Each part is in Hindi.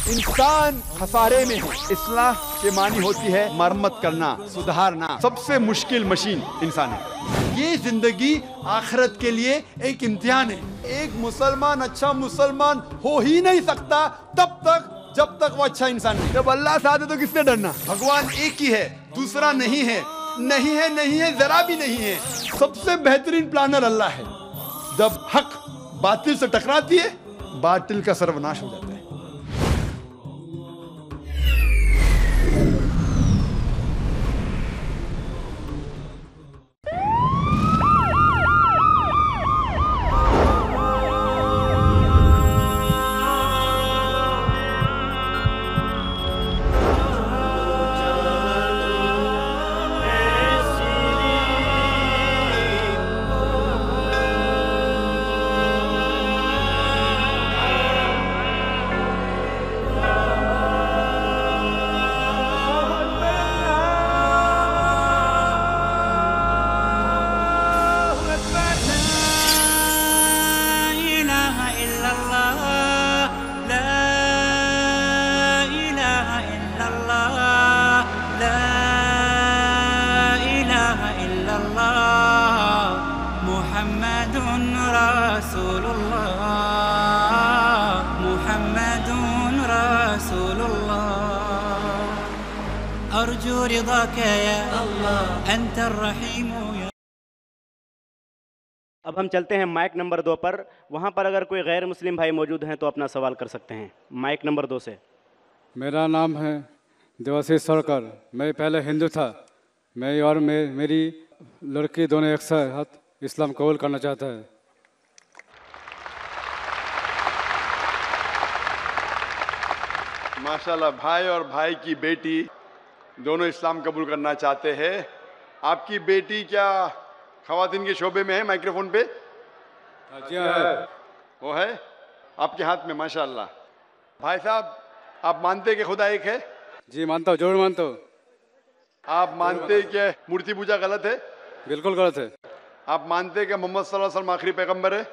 इंसान खसारे में है। इस्लाह के मानी होती है मरम्मत करना, सुधारना। सबसे मुश्किल मशीन इंसान है। ये जिंदगी आखिरत के लिए एक इम्तिहान है। एक मुसलमान अच्छा मुसलमान हो ही नहीं सकता तब तक जब तक वो अच्छा इंसान नहीं। जब अल्लाह साथ है तो किससे डरना? भगवान एक ही है, दूसरा नहीं है, नहीं है, नहीं है, जरा भी नहीं है। सबसे बेहतरीन प्लानर अल्लाह है। जब हक बातिल से टकराती है, बातिल का सर्वनाश हो जाता है। अब हम चलते हैं माइक नंबर 2 पर। वहाँ पर अगर कोई गैर मुस्लिम भाई मौजूद हैं तो अपना सवाल कर सकते हैं माइक नंबर 2 से। मेरा नाम है देवाशीष सरकार। मैं पहले हिंदू था। मैं और मेरी लड़की दोनों एक साथ इस्लाम कबूल करना चाहता है। माशाल्लाह, भाई और भाई की बेटी दोनों इस्लाम कबूल करना चाहते हैं। आपकी बेटी क्या खवातीन के शोबे में है? माइक्रोफोन पे जी है। वो है आपके हाथ में। माशाल्लाह। भाई साहब, आप मानते कि खुदा एक है? जी मानता हूँ, जरूर मानता हूँ। आप मानते कि मूर्ति पूजा गलत है? बिल्कुल गलत है। आप मानते कि मोहम्मद सल्लल्लाहु अलैहि वसल्लम आखिरी पैगंबर है?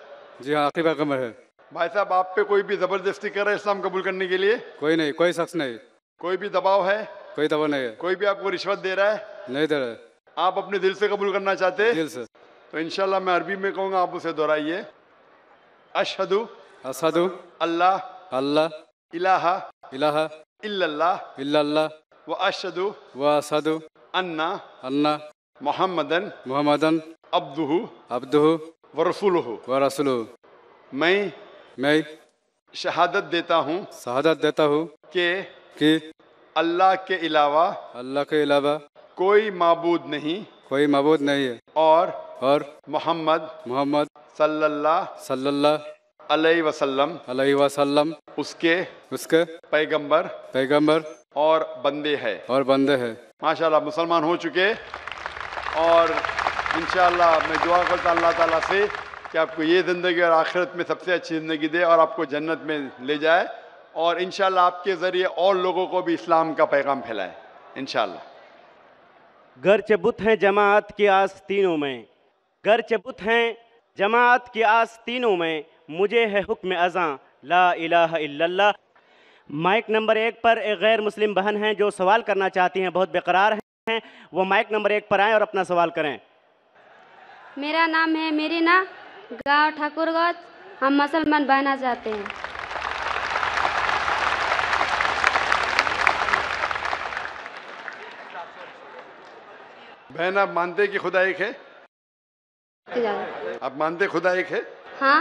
जी हाँ, आखिरी पैगंबर है। भाई साहब, आप पे कोई भी जबरदस्ती कर रहा है इस्लाम कबूल करने के लिए? कोई नहीं, कोई शख्स नहीं। कोई भी दबाव है? कोई दबाव नहीं है। कोई भी आपको रिश्वत दे रहा है? नहीं दे रहा है। आप अपने दिल से कबूल करना चाहते हैं? दिल से। तो इंशाल्लाह मैं अरबी में कहूँगा, आप उसे दोहराइए। अशहदु अशहदु अल्लाह अल्लाह इलाहा इलाहा इल्लल्लाह इल्लल्लाह व अशहदु व अशहदु अन्ना अन्ना मुहम्मदन मुहम्मदन अब्दुहु अब्दुहु व रसूलुहु। व रसूलुहु। मैं शहादत देता हूँ शहादत देता हूँ कि अल्लाह के अलावा कोई माबूद नहीं है और मोहम्मद सल्लल्लाहु अलैहि वसल्लम उसके पैगंबर और बंदे है। माशाल्लाह, मुसलमान हो चुके। और इंशाल्लाह मैं दुआ करता अल्लाह ताला से कि आपको ये ज़िंदगी और आखिरत में सबसे अच्छी ज़िंदगी दे और आपको जन्नत में ले जाए, और इंशाल्लाह आपके ज़रिए और लोगों को भी इस्लाम का पैगाम फैलाए इंशाल्लाह। गर्चे बुत हैं जमात की आस्तीनों में, गर्चे बुत हैं जमात की आस्तीनों में, मुझे है हुक्म अज़ां ला इलाहा इल्लल्लाह। माइक नंबर 1 पर एक गैर मुस्लिम बहन हैं जो सवाल करना चाहती हैं, बहुत बेकरार हैं। वो माइक नंबर 1 पर आएँ और अपना सवाल करें। मेरा नाम है मेरीना, गांव ठाकुरगंज। हम मुसलमान बनना चाहते हैं। बहन, आप मानते कि खुदा एक है? आप मानते खुदा एक है? हाँ।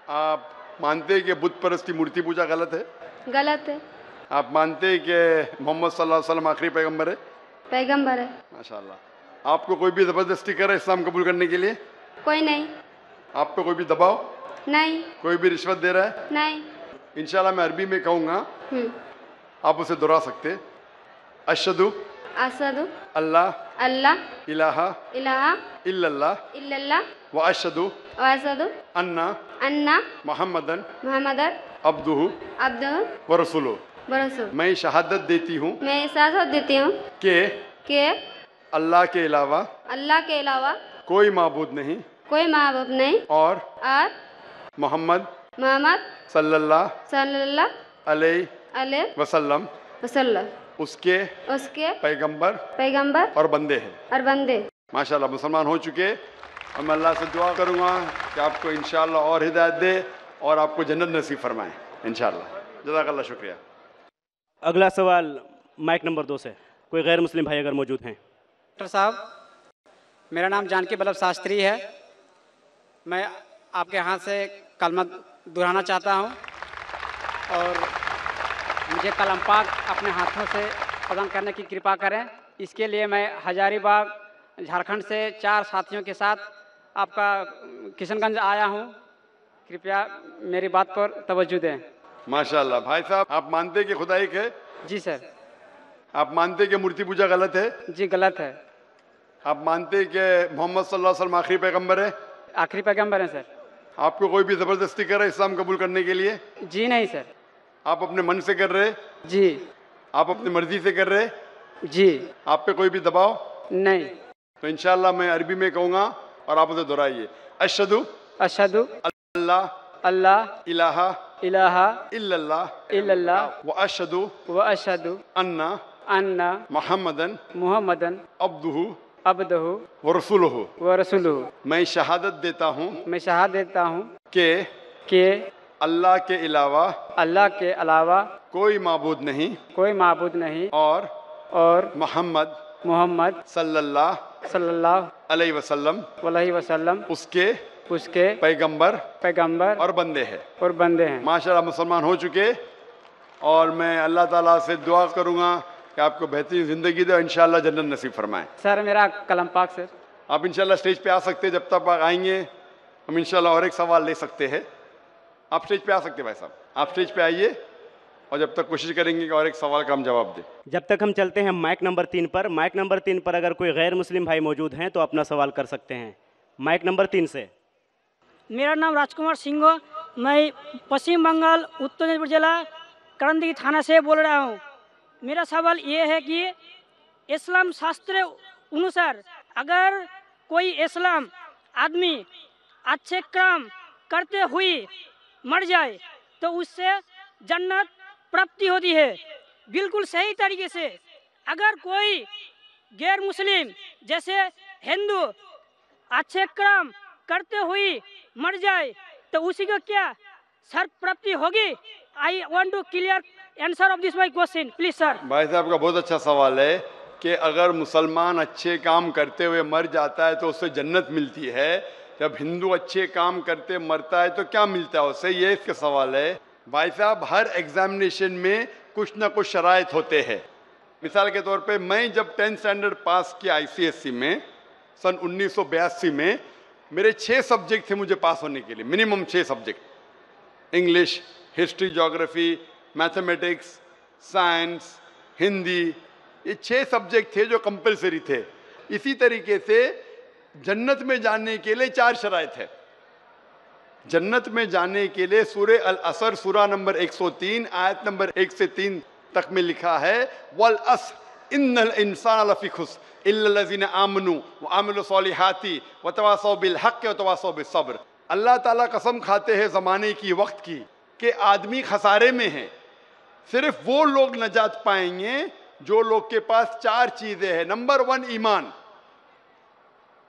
आप मानते कि बुत परस्ती मूर्ति पूजा गलत है? गलत है। आप मानते कि मोहम्मद सल्लल्लाहु अलैहि वसल्लम आखिरी पैगंबर है? पैगंबर है। माशाल्लाह। आपको कोई भी जबरदस्ती कर रहा है इस्लाम कबूल करने के लिए? कोई नहीं। आप पे कोई भी दबाव? नहीं। कोई भी रिश्वत दे रहा है? नहीं। इंशाल्लाह मैं अरबी में कहूँगा, आप उसे दोहरा सकते। अशहदु अशहदु अल्लाह इलाहा इल्लल्लाह व अशहदु अन्ना मुहम्मदन अब्दुहु व रसूलुहु। मैं शहादत देती हूँ कि अल्लाह के अलावा कोई माबूद नहीं और मोहम्मद सल्लल्लाहु अलैहि वसल्लम वसल्लम उसके उसके पैगंबर पैगंबर और बंदे हैं। और बंदे। माशाल्लाह मुसलमान हो चुके। और मैं अल्लाह से दुआ करूँगा कि आपको इंशाल्लाह और हिदायत दे और आपको जन्नत नसीब फरमाए इंशाल्लाह। जज़ाकल्लाह, शुक्रिया। अगला सवाल माइक नंबर 2 से कोई गैर मुस्लिम भाई अगर मौजूद हैं। डॉक्टर साहब, मेरा नाम जानकी बल्लभ शास्त्री है। मैं आपके यहाँ से कलमा दोहराना चाहता हूँ और मुझे कलम पाक अपने हाथों से प्रदान करने की कृपा करें। इसके लिए मैं हजारीबाग झारखंड से 4 साथियों के साथ आपका किशनगंज आया हूँ। कृपया मेरी बात पर तवज्जो दें। माशाल्लाह। भाई साहब, आप मानते हैं कि खुदा एक है? जी सर। आप मानते हैं कि मूर्ति पूजा गलत है? जी गलत है। आप मानते हैं कि मोहम्मद सल्लल्लाहु अलैहि वसल्लम आखिरी पैगंबर है? आखिरी पैगंबर है सर। आपको कोई भी जबरदस्ती कर रहा है इस्लाम कबूल करने के लिए? जी नहीं सर। आप अपने मन से कर रहे? जी। आप अपनी मर्जी से कर रहे? जी। आप पे कोई भी दबाव नहीं। तो इंशाल्लाह मैं अरबी में कहूँगा और आप उसे दोहराइए। अशहदु अशहदु अल्लाह अल्लाह इलाहा इलाहा इल्लल्लाह इल्लल्लाह व अशहदु व अशहदु अन्ना अन्ना मुहम्मदन मुहम्मदन अब्दुहु अब्दुहु व रसूलुहु। व रसूलुहु। मैं शहादत देता हूँ मैं शहादत देता हूँ कि अल्लाह के अलावा कोई माबूद नहीं कोई माबूद नहीं और मोहम्मद सल्लल्लाहु अलैहि वसल्लम उसके पैगंबर और बंदे हैं। माशाल्लाह मुसलमान हो चुके। और मैं अल्लाह ताला से दुआ करूँगा कि आपको बेहतरीन ज़िंदगी दे और इंशाल्लाह जन्नत नसीब फरमाएं। सर मेरा कलम पाक सर। आप इंशाल्लाह स्टेज पे आ सकते हैं। जब तक आप आएंगे हम इंशाल्लाह और एक सवाल ले सकते हैं। आप स्टेज पे आ सकते हैं भाई साहब, आप स्टेज पे आइए और जब तक कोशिश करेंगे कि और एक सवाल का हम जवाब दें। जब तक हम चलते हैं माइक नंबर 3 पर। माइक नंबर 3 पर अगर कोई गैर मुस्लिम भाई मौजूद हैं तो अपना सवाल कर सकते हैं। माइक नंबर 3 से। मेरा नाम राजकुमार सिंह, मैं पश्चिम बंगाल उत्तर दिनाजपुर जिला करंदी थाना से बोल रहा हूँ। मेरा सवाल ये है कि इस्लाम शास्त्र अनुसार अगर कोई इस्लाम आदमी अच्छे काम करते हुए मर जाए तो उससे जन्नत प्राप्ति होती है, बिल्कुल सही तरीके से। अगर कोई गैर मुस्लिम जैसे हिंदू अच्छे काम करते हुए मर जाए तो उसी को क्या सर प्राप्ति होगी? I want to clear answer of this my question please sir. भाई साहब का बहुत अच्छा सवाल है कि अगर मुसलमान अच्छे काम करते हुए मर जाता है तो उससे जन्नत मिलती है, जब हिंदू अच्छे काम करते मरता है तो क्या मिलता है उससे, ये इसका सवाल है। भाई साहब हर एग्जामिनेशन में कुछ ना कुछ शराइत होते हैं। मिसाल के तौर पे मैं जब 10th स्टैंडर्ड पास किया ICSE में सन 1982 में, मेरे 6 सब्जेक्ट थे मुझे पास होने के लिए, minimum 6 subject, English, history, geography, mathematics, science, Hindi, ये 6 सब्जेक्ट थे जो कंपलसरी थे। इसी तरीके से जन्नत में जाने के लिए 4 शराइत है। जन्नत में जाने के लिए सूरे अल असर सूरा नंबर 103 आयत नंबर 1 से 3 तक में लिखा है, वल अस्र इन्नल इंसान लफी खुस्र इल्लल्लज़ीना आमनू व आमिलु सॉलिहाती व तवासौ बिल हक़्क़ि व तवासौ बिस सब्र। अल्लाह ताला कसम खाते हैं ज़माने की, वक्त की, कि आदमी खसारे में है। सिर्फ वो लोग नजात पाएंगे जो लोग के पास 4 चीज़ें हैं। नंबर 1 ईमान,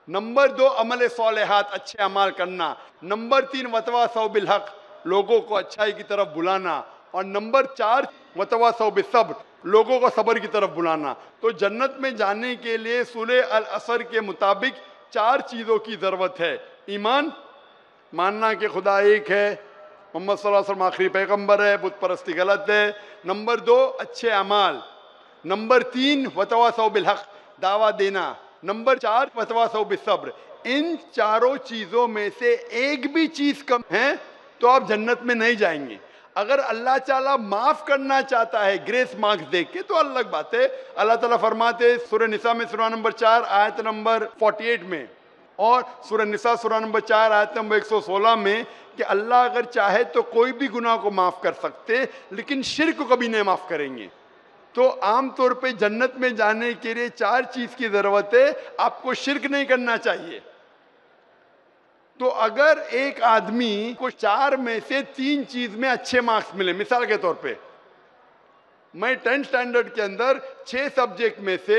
नंबर 2 अमल सॉलिहात, अच्छे अमाल करना, नंबर 3 वतवासौ बिल हक़, लोगों को अच्छाई की तरफ बुलाना, और नंबर 4 वतवासौ बिस सब्र, लोगों को सब्र की तरफ बुलाना। तो जन्नत में जाने के लिए सूरे अल असर के मुताबिक 4 चीज़ों की ज़रूरत है। ईमान, मानना कि खुदा एक है, मोहम्मद सल्लल्लाहु अलैहि वसल्लम आखिरी पैगंबर है, बुत परस्ती गलत है। नंबर 2 अच्छे अमाल, नंबर 3 वतवासौ बिल हक़, दावा देना, नंबर 4 वतवासौ बिस सब्र। इन चारों चीज़ों में से एक भी चीज़ कम है तो आप जन्नत में नहीं जाएंगे। अगर अल्लाह ताला माफ़ करना चाहता है ग्रेस मार्क्स देख के तो अलग बात है। अल्लाह ताला फरमाते सूरह निसा में सूरा नंबर 4 आयत नंबर 48 में, और सूरह निसा सूरा नंबर 4 आयत नंबर 116 में कि अल्लाह अगर चाहे तो कोई भी गुनाह को माफ़ कर सकते, लेकिन शिर्क को कभी नहीं माफ़ करेंगे। तो आम तौर पे जन्नत में जाने के लिए 4 चीज़ की ज़रूरत है। आपको शिर्क नहीं करना चाहिए। तो अगर एक आदमी को 4 में से 3 चीज़ में अच्छे मार्क्स मिले, मिसाल के तौर पे मैं 10th स्टैंडर्ड के अंदर 6 सब्जेक्ट में से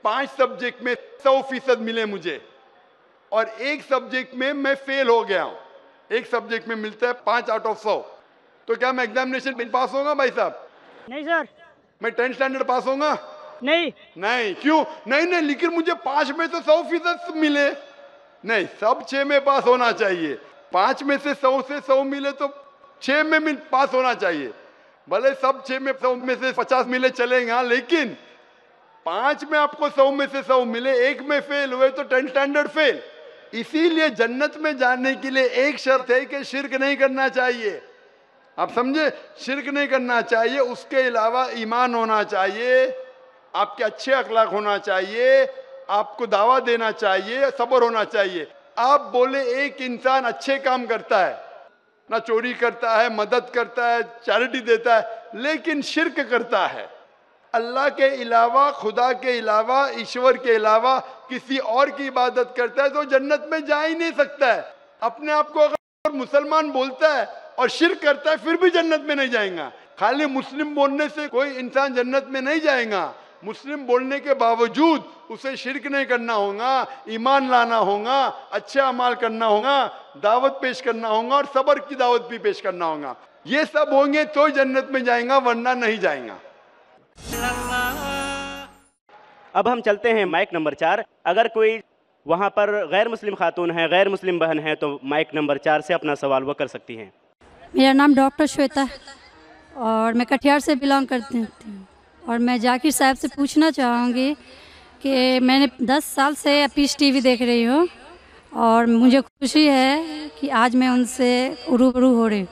5 सब्जेक्ट में 100% मिले मुझे, और एक सब्जेक्ट में मैं फेल हो गया हूं। एक सब्जेक्ट में मिलता है 5 आउट ऑफ 100। तो क्या मैं एग्जामिनेशन में पास होगा भाई साहब? नहीं सर। मैं 10th स्टैंडर्ड पास होगा? नहीं। नहीं। क्यों नहीं? लेकिन मुझे 5 में तो 100% मिले। नहीं, सब 6 में पास होना चाहिए। 5 में से 100 मिले तो 6 में पास होना चाहिए। भले सब 6 में 100 में से 50 मिले चलेगा, लेकिन 5 में आपको 100 में से 100 मिले, एक में फेल हुए तो 10th स्टैंडर्ड फेल। इसीलिए जन्नत में जाने के लिए एक शर्त है कि शिर्क नहीं करना चाहिए। आप समझे? शिर्क नहीं करना चाहिए। उसके अलावा ईमान होना चाहिए, आपके अच्छे अखलाक होना चाहिए, आपको दावा देना चाहिए, सब्र होना चाहिए। आप बोले एक इंसान अच्छे काम करता है, ना चोरी करता है, मदद करता है, चैरिटी देता है, लेकिन शिर्क करता है, अल्लाह के अलावा, खुदा के अलावा, ईश्वर के अलावा किसी और की इबादत करता है, तो जन्नत में जा ही नहीं सकता है। अपने आप को अगर मुसलमान बोलता है और शिर्क करता है, फिर भी जन्नत में नहीं जाएगा। खाली मुस्लिम बोलने से कोई इंसान जन्नत में नहीं जाएगा। मुस्लिम बोलने के बावजूद उसे शिर्क नहीं करना होगा, ईमान लाना होगा, अच्छे अमाल करना होगा, दावत पेश करना होगा और सब्र की दावत भी पेश करना होगा। ये सब होंगे तो जन्नत में जाएगा, वरना नहीं जाएगा। अब हम चलते हैं माइक नंबर 4। अगर कोई वहाँ पर गैर मुस्लिम खातून है, गैर मुस्लिम बहन है, तो माइक नंबर 4 से अपना सवाल वो कर सकती हैं। मेरा नाम डॉक्टर श्वेता और मैं कटिहार से बिलोंग करती हूँ, और मैं जाकिर साहब से पूछना चाहूँगी कि मैंने 10 साल से पीस टीवी देख रही हूँ और मुझे खुशी है कि आज मैं उनसे रूबरू हो रही हूँ।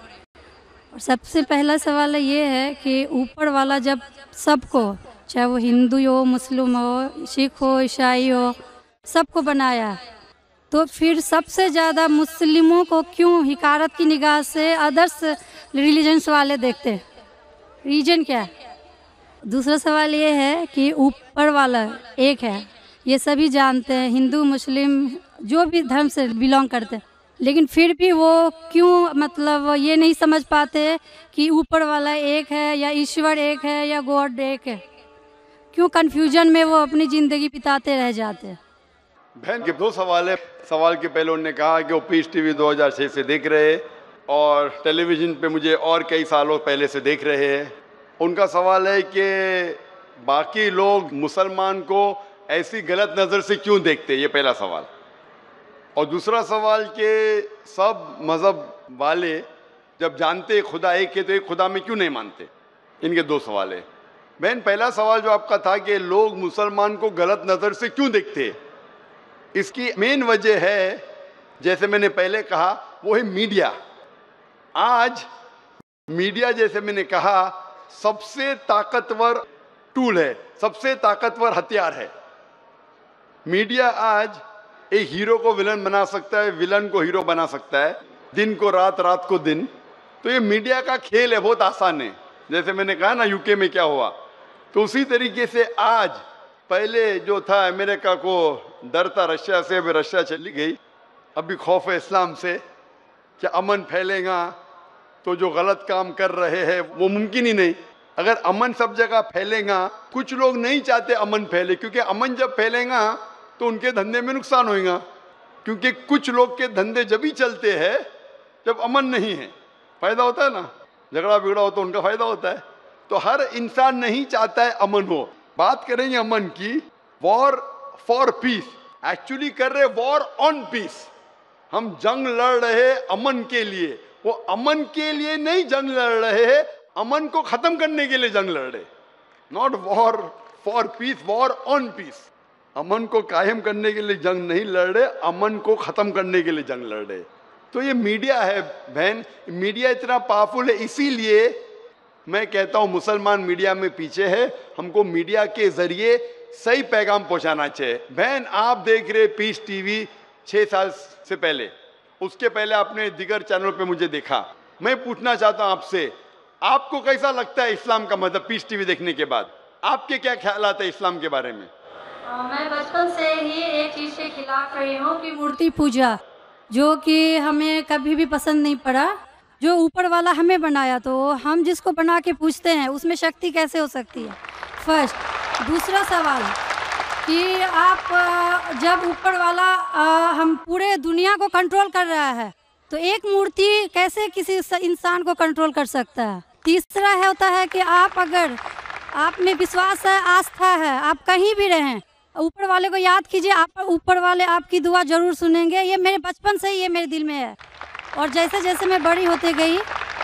और सबसे पहला सवाल ये है कि ऊपर वाला जब सबको, चाहे वो हिंदू हो, मुस्लिम हो, सिख हो, ईसाई हो, सबको बनाया, तो फिर सबसे ज़्यादा मुस्लिमों को क्यों हिकारत की निगाह से अदर्स रिलीजन्स वाले देखते हैं? रीजन क्या है? दूसरा सवाल ये है कि ऊपर वाला एक है, ये सभी जानते हैं, हिंदू मुस्लिम जो भी धर्म से बिलोंग करते हैं, लेकिन फिर भी वो क्यों मतलब ये नहीं समझ पाते कि ऊपर वाला एक है या ईश्वर एक है या गॉड एक है? क्यों कन्फ्यूजन में वो अपनी ज़िंदगी बिताते रह जाते हैं? बहन के 2 सवाल है। सवाल के पहले उन्होंने कहा कि वो पीस टीवी 2006 से देख रहे हैं और टेलीविज़न पे मुझे और कई सालों पहले से देख रहे हैं। उनका सवाल है कि बाकी लोग मुसलमान को ऐसी गलत नज़र से क्यों देखते, ये पहला सवाल। और दूसरा सवाल कि सब मज़हब वाले जब जानते खुदा एक है तो एक खुदा में क्यों नहीं मानते? इनके 2 सवाल है। बहन, पहला सवाल जो आपका था कि लोग मुसलमान को गलत नज़र से क्यों देखते हैं, इसकी मेन वजह है, जैसे मैंने पहले कहा, वो है मीडिया। आज मीडिया, जैसे मैंने कहा, सबसे ताकतवर टूल है, सबसे ताकतवर हथियार है। मीडिया आज एक हीरो को विलन बना सकता है, विलन को हीरो बना सकता है, दिन को रात, रात को दिन। तो ये मीडिया का खेल है, बहुत आसान है। जैसे मैंने कहा ना यूके में क्या हुआ, तो उसी तरीके से आज, पहले जो था अमेरिका को डर था रशिया से, अभी रशिया चली गई। अभी खौफ है इस्लाम से कि अमन फैलेगा तो जो गलत काम कर रहे हैं वो मुमकिन ही नहीं। अगर अमन सब जगह फैलेगा, कुछ लोग नहीं चाहते अमन फैले, क्योंकि अमन जब फैलेगा तो उनके धंधे में नुकसान होगा, क्योंकि कुछ लोग के धंधे जब ही चलते हैं जब अमन नहीं है। फायदा होता है ना, झगड़ा बिगड़ा हो तो उनका फायदा होता है। तो हर इंसान नहीं चाहता है अमन हो। बात करेंगे अमन की, वॉर फॉर पीस, एक्चुअली कर रहे वॉर ऑन पीस। हम जंग लड़ रहे अमन के लिए, वो अमन के लिए नहीं जंग लड़ रहे हैं, अमन को खत्म करने के लिए जंग लड़ रहे। Not war for peace, war on peace. अमन को कायम करने के लिए जंग नहीं लड़ रहे, अमन को खत्म करने के लिए जंग लड़ रहे। तो ये मीडिया है बहन, मीडिया इतना पावरफुल है, इसीलिए मैं कहता हूँ मुसलमान मीडिया में पीछे है। हमको मीडिया के जरिए सही पैगाम पहुँचाना चाहिए। बहन, आप देख रहे पीस टीवी 6 साल से पहले, उसके पहले आपने दिगर चैनल पे मुझे देखा। मैं पूछना चाहता हूँ आपसे, आपको कैसा लगता है इस्लाम का मतलब पीस टीवी देखने के बाद? आपके क्या ख्यालात है इस्लाम के बारे में? मैं बचपन से ही एक चीज़ के खिलाफ रही हूँ कि मूर्ति पूजा, जो कि हमें कभी भी पसंद नहीं पड़ा। जो ऊपर वाला हमें बनाया, तो हम जिसको बना के पूछते हैं उसमें शक्ति कैसे हो सकती है, फर्स्ट। दूसरा सवाल कि आप जब ऊपर वाला हम पूरे दुनिया को कंट्रोल कर रहा है, तो एक मूर्ति कैसे किसी इंसान को कंट्रोल कर सकता है। तीसरा है होता है कि आप अगर आप में विश्वास है, आस्था है, आप कहीं भी रहें, ऊपर वाले को याद कीजिए, आप ऊपर वाले आपकी दुआ जरूर सुनेंगे। ये मेरे बचपन से ही ये मेरे दिल में है, और जैसे जैसे मैं बड़ी होते गई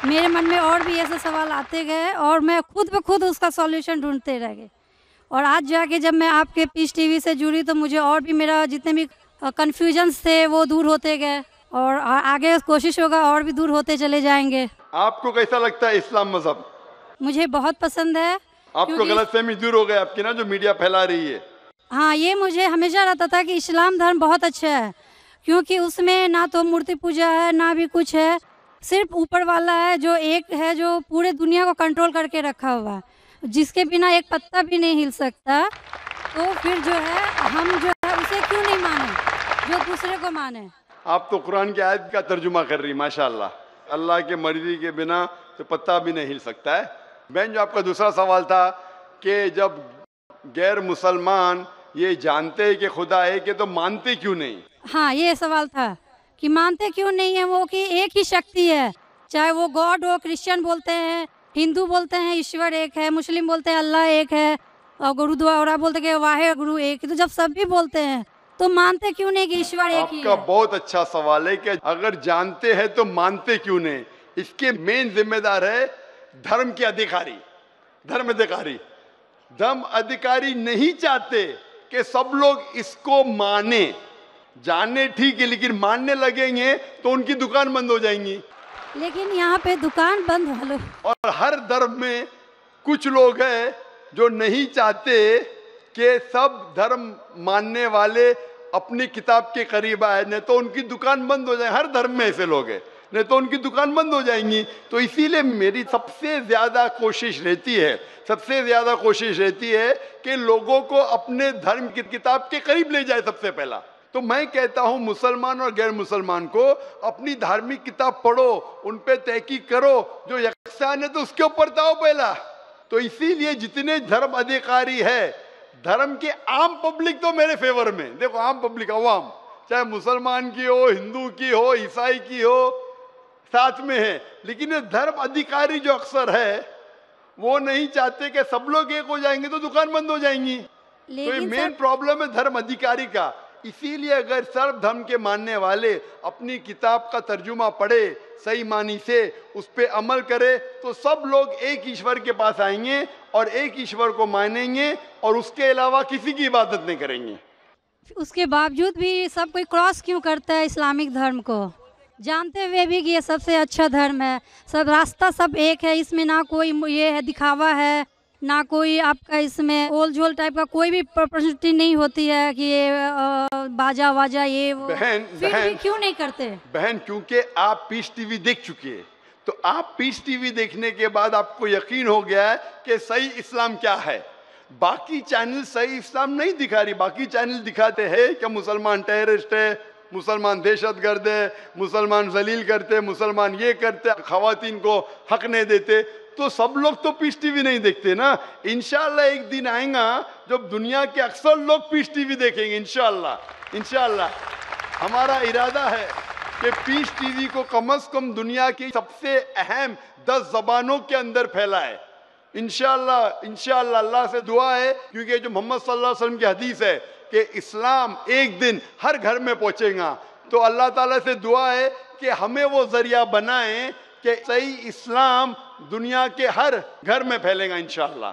मेरे मन में और भी ऐसे सवाल आते गए, और मैं खुद ब खुद उसका सॉल्यूशन ढूंढते रह गई। और आज जाके जब मैं आपके पीस टीवी से जुड़ी, तो मुझे और भी मेरा जितने भी कन्फ्यूजन्स थे वो दूर होते गए, और आगे कोशिश होगा और भी दूर होते चले जाएंगे। आपको कैसा लगता है इस्लाम मजहब? मुझे बहुत पसंद है। आपको गलतफहमी दूर हो गई आपकी ना, जो मीडिया फैला रही है? हाँ, ये मुझे हमेशा रहता था कि इस्लाम धर्म बहुत अच्छा है, क्योंकि उसमें ना तो मूर्ति पूजा है ना भी कुछ है, सिर्फ ऊपर वाला है जो एक है, जो पूरे दुनिया को कंट्रोल करके रखा हुआ है, जिसके बिना एक पत्ता भी नहीं हिल सकता। तो फिर जो है हम जो है उसे क्यों नहीं माने, जो दूसरे को माने। आप तो कुरान की आयत का तर्जुमा कर रही, माशाल्लाह। अल्लाह के मर्जी के बिना तो पत्ता भी नहीं हिल सकता है। बहन, जो आपका दूसरा सवाल था कि जब गैर मुसलमान ये जानते हैं कि खुदा है, कि तो मानते क्यों नहीं? हाँ, ये सवाल था कि मानते क्यों नहीं है वो, कि एक ही शक्ति है, चाहे वो गॉड हो, क्रिश्चियन बोलते हैं, हिंदू बोलते हैं ईश्वर एक है, मुस्लिम बोलते हैं अल्लाह एक है, और गुरुद्वारा बोलते हैं वाहे गुरु एक। तो जब सभी बोलते हैं तो मानते क्यों नहीं कि ईश्वर एक ही है? आपका बहुत अच्छा सवाल है कि अगर जानते हैं तो मानते क्यों नहीं। इसके मेन जिम्मेदार है धर्म के अधिकारी, धर्म अधिकारी। धर्म अधिकारी नहीं चाहते कि सब लोग इसको माने, जाने ठीक है, लेकिन मानने लगेंगे तो उनकी दुकान बंद हो जाएंगी। लेकिन यहाँ पे दुकान बंद वालों, और हर धर्म में कुछ लोग हैं जो नहीं चाहते कि सब धर्म मानने वाले अपनी किताब के करीब आए, नहीं तो उनकी दुकान बंद हो जाए। हर धर्म में ऐसे लोग हैं, नहीं तो उनकी दुकान बंद हो जाएंगी। तो इसीलिए मेरी सबसे ज्यादा कोशिश रहती है कि लोगों को अपने धर्म की किताब के करीब ले जाए सबसे पहला। तो मैं कहता हूं मुसलमान और गैर मुसलमान को अपनी धार्मिक किताब पढ़ो, उन पे तहकीक करो, जो यकसान है तो उसके ऊपर जाओ पहला। तो इसीलिए जितने धर्म अधिकारी है, धर्म के आम पब्लिक तो मेरे फेवर में, देखो आम पब्लिक, अवाम, चाहे मुसलमान की हो, हिंदू की हो, ईसाई की हो, साथ में है। लेकिन ये धर्म अधिकारी जो अक्सर है वो नहीं चाहते कि सब लोग एक हो जाएंगे तो दुकान बंद हो जाएंगी। तो ये मेन प्रॉब्लम है धर्म अधिकारी का। इसीलिए अगर सर्व धर्म के मानने वाले अपनी किताब का तर्जुमा पढ़े, सही मानी से उस पर अमल करे, तो सब लोग एक ईश्वर के पास आएंगे और एक ईश्वर को मानेंगे और उसके अलावा किसी की इबादत नहीं करेंगे। उसके बावजूद भी सब कोई क्रॉस क्यों करता है इस्लामिक धर्म को, जानते हुए भी कि ये सबसे अच्छा धर्म है, सब रास्ता सब एक है, इसमें ना कोई ये है दिखावा है, ना कोई आपका इसमें ओल झोल टाइप का कोई भी प्रॉपर्टी नहीं होती है कि ये बाजा वाजा ये वो। बहन क्यों नहीं करते? बहन, क्योंकि आप पीस टीवी देख चुके हैं, तो आप पीस टीवी देखने के बाद आपको यकीन हो गया है कि सही इस्लाम क्या है। बाकी चैनल सही इस्लाम नहीं दिखा रही। बाकी चैनल दिखाते हैं कि मुसलमान टेररिस्ट है, मुसलमान दहशतगर्द है, मुसलमान जलील करते, मुसलमान ये करते, खवातीन को हक नहीं देते। तो सब लोग तो पीस टीवी नहीं देखते ना। इंशाल्लाह एक दिन आएगा जब दुनिया के अक्सर लोग पीस टीवी देखेंगे। इंशाल्लाह हमारा इरादा है कि पीस टीवी को कम से कम दुनिया की सबसे अहम 10 जबानों के अंदर फैलाए। इंशाल्लाह अल्लाह से दुआ है, क्योंकि जो मोहम्मद सल्लल्लाहु अलैहि वसल्लम की हदीस है कि इस्लाम एक दिन हर घर में पहुंचेगा, तो अल्लाह ताला से दुआ है कि हमें वो जरिया बनाए कि सही इस्लाम दुनिया के हर घर में फैलेगा इंशाल्लाह।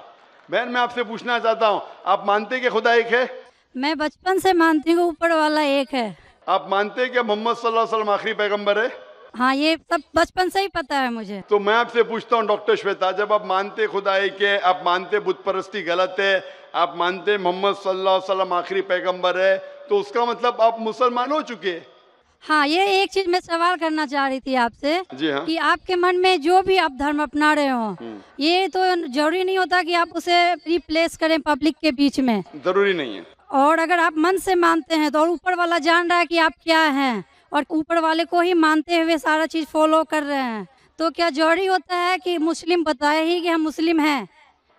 बहन, मैं आपसे पूछना चाहता हूँ, आप मानते कि खुदा एक है? मैं बचपन से मानती हूँ ऊपर वाला एक है। आप मानते कि मोहम्मद सल्लल्लाहु अलैहि वसल्लम आखिरी पैगंबर है? हाँ, ये सब बचपन से ही पता है मुझे। तो मैं आपसे पूछता हूँ डॉक्टर श्वेता, जब आप मानते खुदा एक है, आप मानते बुत परस्ती गलत है, आप मानते मोहम्मद सल्लल्लाहु अलैहि वसल्लम आखिरी पैगंबर है, तो उसका मतलब आप मुसलमान हो चुके। हाँ, ये एक चीज मैं सवाल करना चाह रही थी आपसे। जी हाँ। कि आपके मन में जो भी आप धर्म अपना रहे हो, ये तो जरूरी नहीं होता कि आप उसे रिप्लेस करें पब्लिक के बीच में, जरूरी नहीं है। और अगर आप मन से मानते हैं तो, और ऊपर वाला जान रहा है कि आप क्या हैं, और ऊपर वाले को ही मानते हुए सारा चीज फॉलो कर रहे हैं, तो क्या जरूरी होता है कि मुस्लिम बताए ही कि हम मुस्लिम हैं?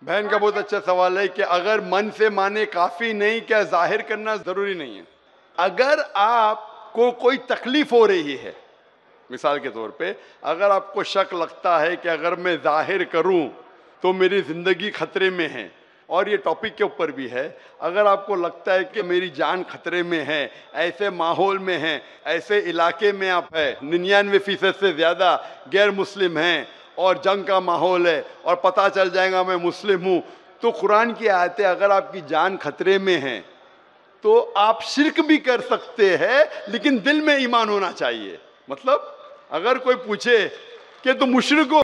बहन का बहुत अच्छा सवाल है कि अगर मन से माने काफी नहीं, क्या जाहिर करना जरूरी नहीं है? अगर आपको कोई तकलीफ हो रही है, मिसाल के तौर पे अगर आपको शक लगता है कि अगर मैं जाहिर करूं तो मेरी जिंदगी खतरे में है, और ये टॉपिक के ऊपर भी है, अगर आपको लगता है कि मेरी जान खतरे में है, ऐसे माहौल में है, ऐसे इलाके में आप है, 99% से ज्यादा गैर मुस्लिम हैं और जंग का माहौल है और पता चल जाएगा मैं मुस्लिम हूं, तो कुरान की आयतें अगर आपकी जान खतरे में है तो आप शिर्क भी कर सकते हैं, लेकिन दिल में ईमान होना चाहिए। मतलब अगर कोई पूछे कि तुम मुशरिक हो,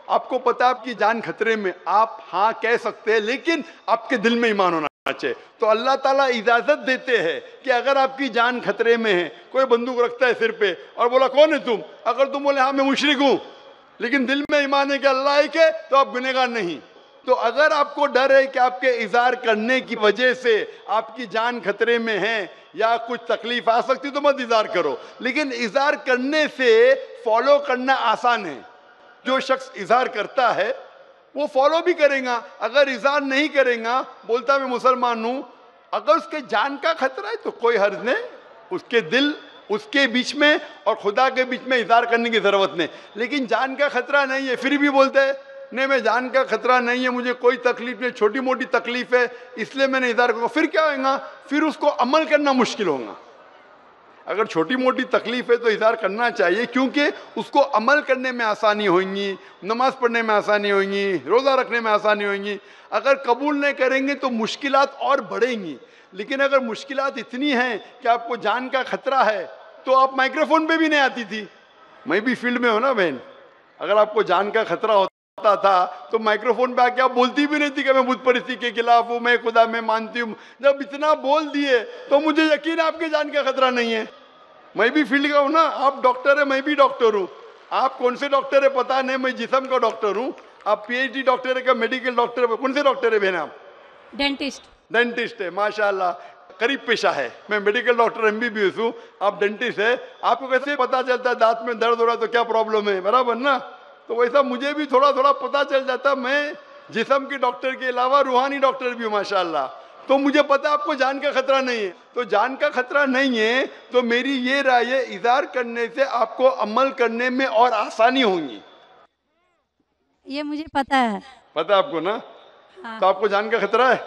आपको पता है आपकी जान खतरे में, आप हाँ कह सकते हैं, लेकिन आपके दिल में ईमान होना चाहिए। तो अल्लाह ताला इजाजत देते हैं कि अगर आपकी जान खतरे में है, कोई बंदूक रखता है सिर पे और बोला कौन है तुम, अगर तुम बोले हाँ मैं मुशरिक हूं, लेकिन दिल में ईमान है कि अल्लाह एक है, तो आप गुनहगार नहीं। तो अगर आपको डर है कि आपके इज़हार करने की वजह से आपकी जान खतरे में है या कुछ तकलीफ आ सकती, तो मत इज़हार करो। लेकिन इज़हार करने से फॉलो करना आसान है। जो शख्स इज़हार करता है वो फॉलो भी करेगा। अगर इज़हार नहीं करेगा, बोलता मैं मुसलमान हूं, अगर उसके जान का खतरा है तो कोई हर्ज नहीं, उसके दिल उसके बीच में और खुदा के बीच में इज़हार करने की जरूरत नहीं। लेकिन जान का खतरा नहीं है, फिर भी बोलते हैं नहीं मैं जान का खतरा नहीं है, मुझे कोई तकलीफ नहीं, छोटी मोटी तकलीफ है इसलिए मैंने इज़हार करूंगा, फिर क्या होगा? फिर उसको अमल करना मुश्किल होगा। अगर छोटी मोटी तकलीफ है तो इज़हार करना चाहिए, क्योंकि उसको अमल करने में आसानी होगी, नमाज पढ़ने में आसानी होगी, रोज़ा रखने में आसानी होगी। अगर कबूल नहीं करेंगे तो मुश्किलात और बढ़ेंगी। लेकिन अगर मुश्किलात इतनी हैं कि आपको जान का खतरा है, तो आप माइक्रोफोन पे भी नहीं आती थी। मैं भी फील्ड में हूँ ना बहन, अगर आपको जान का खतरा होता था तो माइक्रोफोन पे आके आप बोलती भी नहीं थी कि मैं बुत परिस्थिति के खिलाफ हूँ, मैं खुदा में मानती हूँ। जब इतना बोल दिए तो मुझे यकीन है आपके जान का खतरा नहीं है। मैं भी फील्ड का हूँ ना, आप डॉक्टर है, मैं भी डॉक्टर हूँ। आप कौन से डॉक्टर है पता नहीं, मैं जिस्म का डॉक्टर हूँ। आप पीएचडी डॉक्टर है क्या, मेडिकल डॉक्टर है, कौन से डॉक्टर है बहन आप? डेंटिस्ट। डेंटिस्ट है, माशाल्लाह करीब पेशा है। मैं मेडिकल डॉक्टर एमबीबीएस हूँ, आप डेंटिस्ट है। आपको कैसे पता चलता है दांत में दर्द हो रहा है तो क्या प्रॉब्लम है, बराबर ना? तो वैसा मुझे भी थोड़ा थोड़ा पता चल जाता। मैं जिस्म के डॉक्टर के अलावा रूहानी डॉक्टर भी हूँ माशाल्लाह। तो मुझे पता आपको जान का खतरा नहीं है। तो जान का खतरा नहीं है तो मेरी ये राय है, इज़हार करने से आपको अमल करने में और आसानी होगी। ये मुझे पता है। पता आपको ना? हाँ। तो आपको जान का खतरा है?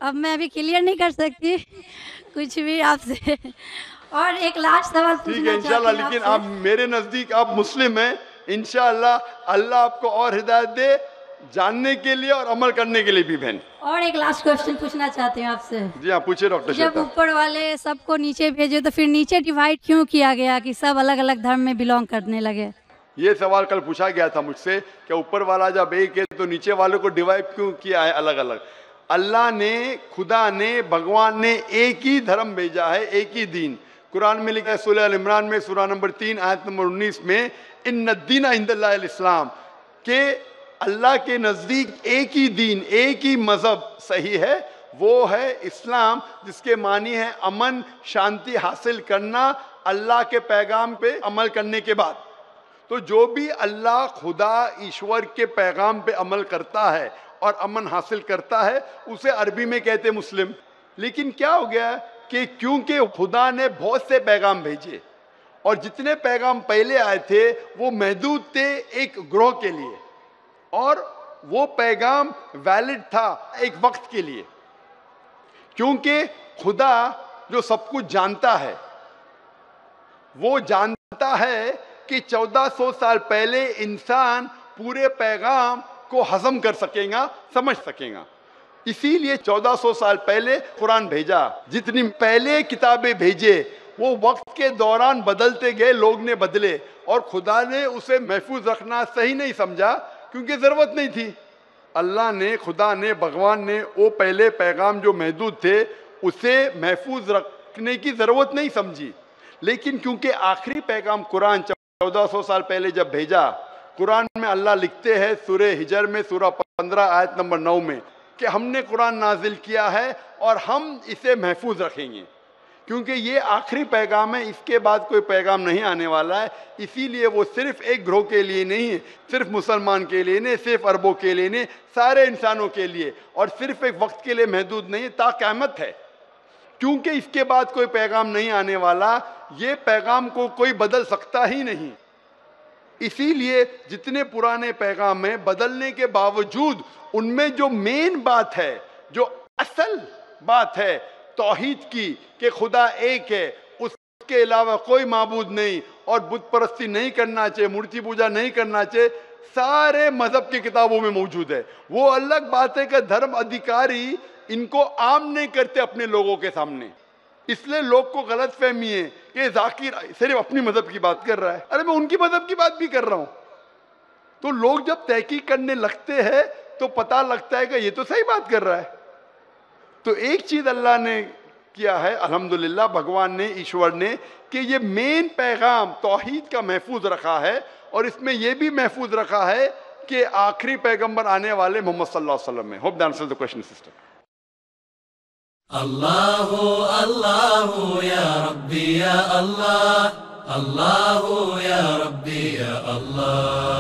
अब मैं अभी क्लियर नहीं कर सकती कुछ भी आपसे। और एक लास्ट सवाल ठीक है पूछना इंशाल्लाह, चाहती हूँ लेकिन आपसे। आप मेरे नजदीक आप मुस्लिम हैं, इंशाल्लाह अल्लाह आपको और हिदायत दे जानने के लिए और अमल करने के लिए भी बहन। और एक लास्ट क्वेश्चन पूछना चाहती हूँ आपसे। जी हाँ पूछिए डॉक्टर जब श्वेता। ऊपर वाले सबको नीचे भेजे तो फिर नीचे डिवाइड क्यों किया गया कि सब अलग अलग धर्म में बिलोंग करने लगे? ये सवाल कल पूछा गया था मुझसे कि ऊपर वाला जब एक है तो नीचे वालों को डिवाइड क्यों किया है अलग अलग? अल्लाह ने, खुदा ने, भगवान ने एक ही धर्म भेजा है, एक ही दीन। कुरान में लिखा है सूरह अल इमरान में सूरह नंबर 3 आयत नंबर 19 में, इन्ना दीना इंदल्लाहिल इस्लाम, के अल्लाह के नज़दीक एक ही दीन, एक ही मज़हब सही है, वो है इस्लाम, जिसके मानी है अमन शांति हासिल करना अल्लाह के पैगाम पे अमल करने के बाद। तो जो भी अल्लाह खुदा ईश्वर के पैगाम पे अमल करता है और अमन हासिल करता है उसे अरबी में कहते मुस्लिम। लेकिन क्या हो गया कि क्योंकि खुदा ने बहुत से पैगाम भेजे और जितने पैगाम पहले आए थे वो महदूद थे एक ग्रोह के लिए, और वो पैगाम वैलिड था एक वक्त के लिए, क्योंकि खुदा जो सब कुछ जानता है वो जानता है कि 1400 साल पहले इंसान पूरे पैगाम को हजम कर सकेगा, समझ सकेगा। इसीलिए 1400 साल पहले कुरान भेजा। जितनी पहले किताबें भेजे वो वक्त के दौरान बदलते गए, लोग ने बदले, और खुदा ने उसे महफूज रखना सही नहीं समझा क्योंकि जरूरत नहीं थी। अल्लाह ने, खुदा ने, भगवान ने वो पहले पैगाम जो महदूद थे उसे महफूज रखने की जरूरत नहीं समझी। लेकिन क्योंकि आखिरी पैगाम कुरान 1400 साल पहले जब भेजा, कुरान में अल्लाह लिखते हैं सूरह हिजर में सूरह 15 आयत नंबर 9 में कि हमने कुरान नाजिल किया है और हम इसे महफूज रखेंगे, क्योंकि ये आखिरी पैगाम है, इसके बाद कोई पैगाम नहीं आने वाला है। इसीलिए वो सिर्फ एक ग्रोह के लिए नहीं है, सिर्फ मुसलमान के लिए नहीं, सिर्फ अरबों के लिए नहीं, सारे इंसानों के लिए, और सिर्फ एक वक्त के लिए महदूद नहीं, ता क़यामत है। क्योंकि इसके बाद कोई पैगाम नहीं आने वाला, ये पैगाम को कोई बदल सकता ही नहीं। इसीलिए जितने पुराने पैगाम हैं, बदलने के बावजूद उनमें जो मेन बात है, जो असल बात है तौहीद की, कि खुदा एक है, उसके अलावा कोई माबूद नहीं, और बुत परस्ती नहीं करना चाहिए, मूर्ति पूजा नहीं करना चाहिए, सारे मजहब की किताबों में मौजूद है। वो अलग बात है कि धर्म अधिकारी इनको आम नहीं करते अपने लोगों के सामने, इसलिए लोग को गलत फहमी है कि जाकिर सिर्फ अपनी मजहब की बात कर रहा है। अरे मैं उनकी मजहब की बात भी कर रहा हूं। तो लोग जब तहकीक करने लगते हैं तो पता लगता है कि ये तो सही बात कर रहा है। तो एक चीज अल्लाह ने किया है, अल्हम्दुलिल्लाह, भगवान ने, ईश्वर ने, कि ये मेन पैगाम तौहीद का महफूज रखा है, और इसमें यह भी महफूज रखा है कि आखिरी पैगंबर आने वाले मोहम्मद सल्लल्लाहु अलैहि वसल्लम है। Hope that answers the question sister. अल्लाहु अल्लाहु या रब्बी या अल्लाह, अल्लाहु या रब्बी या अल्लाह।